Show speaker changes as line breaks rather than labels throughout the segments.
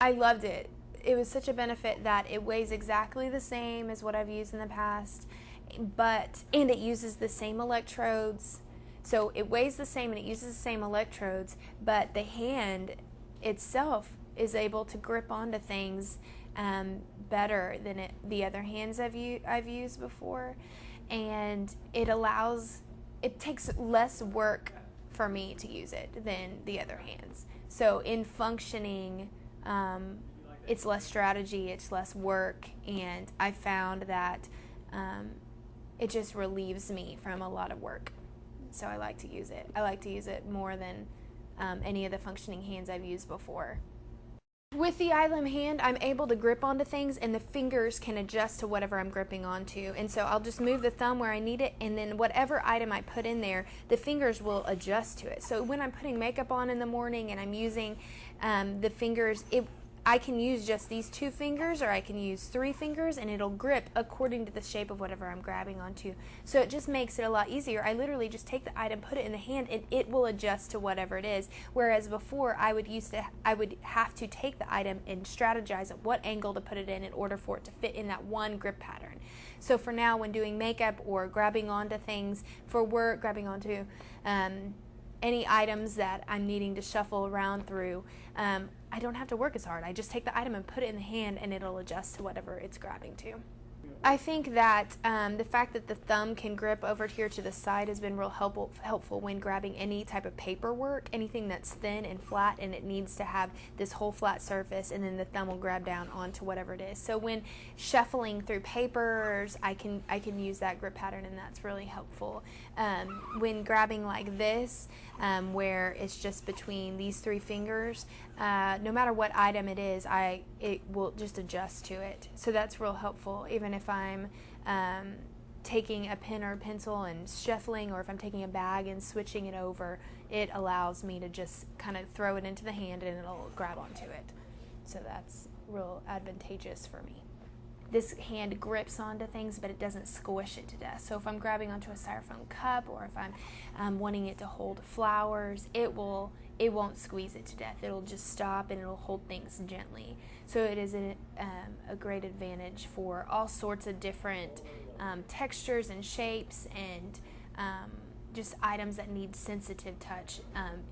I loved it. It was such a benefit that it weighs exactly the same as what I've used in the past, and it uses the same electrodes. So it weighs the same and it uses the same electrodes, but the hand itself is able to grip onto things better than the other hands I've used before, and it takes less work for me to use it than the other hands. So in functioning, it's less strategy, it's less work, and I found that it just relieves me from a lot of work. So I like to use it. I like to use it more than any of the functioning hands I've used before. With the iLim hand, I'm able to grip onto things, and the fingers can adjust to whatever I'm gripping onto. And so I'll just move the thumb where I need it, and then whatever item I put in there, the fingers will adjust to it. So when I'm putting makeup on in the morning and I'm using the fingers, I can use just these 2 fingers, or I can use 3 fingers, and it'll grip according to the shape of whatever I'm grabbing onto. So it just makes it a lot easier. I literally just take the item, put it in the hand, and it will adjust to whatever it is. Whereas before, I would have to take the item and strategize at what angle to put it in order for it to fit in that one grip pattern. So for now, when doing makeup or grabbing onto things for work, grabbing onto any items that I'm needing to shuffle around through, I don't have to work as hard. I just take the item and put it in the hand, and it'll adjust to whatever it's grabbing to. I think that the fact that the thumb can grip over here to the side has been real helpful when grabbing any type of paperwork, anything that's thin and flat, and it needs to have this whole flat surface, and then the thumb will grab down onto whatever it is. So when shuffling through papers, I can use that grip pattern, and that's really helpful. When grabbing like this, where it's just between these 3 fingers, no matter what item it is, it will just adjust to it. So that's real helpful, even if I'm taking a pen or a pencil and shuffling, or if I'm taking a bag and switching it over, it allows me to just kind of throw it into the hand and it'll grab onto it. So that's real advantageous for me. This hand grips onto things, but it doesn't squish it to death. So if I'm grabbing onto a styrofoam cup, or if I'm wanting it to hold flowers, it won't squeeze it to death. It'll just stop and it'll hold things gently. So it is a great advantage for all sorts of different textures and shapes, and just items that need sensitive touch.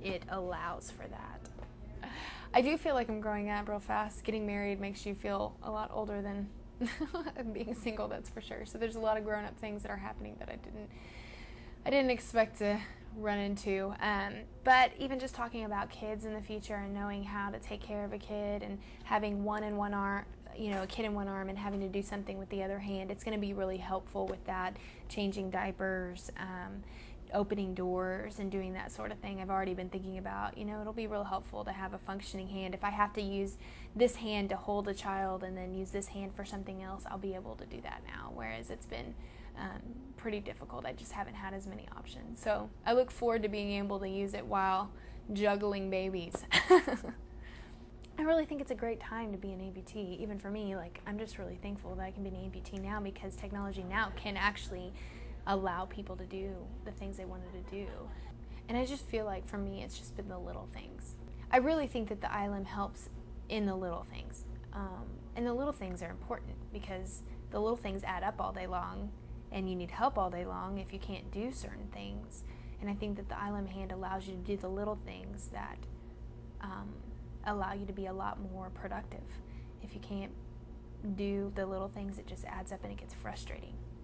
It allows for that. I do feel like I'm growing up real fast. Getting married makes you feel a lot older than being single, that's for sure. So there's a lot of grown-up things that are happening that I didn't expect to run into. But even just talking about kids in the future and knowing how to take care of a kid, and having one in one arm, a kid in one arm, and having to do something with the other hand, it's going to be really helpful with that, changing diapers, opening doors, and doing that sort of thing. I've already been thinking about, it'll be real helpful to have a functioning hand. If I have to use this hand to hold a child and then use this hand for something else, I'll be able to do that now, whereas it's been pretty difficult. I just haven't had as many options. So I look forward to being able to use it while juggling babies. I really think it's a great time to be an amputee. Even for me, I'm just really thankful that I can be an amputee now, because technology now can actually allow people to do the things they wanted to do. And I just feel like for me, it's just been the little things. I really think that the iLim helps in the little things. And the little things are important, because the little things add up all day long, and you need help all day long if you can't do certain things. And I think that the iLim hand allows you to do the little things that allow you to be a lot more productive. If you can't do the little things, it just adds up and it gets frustrating.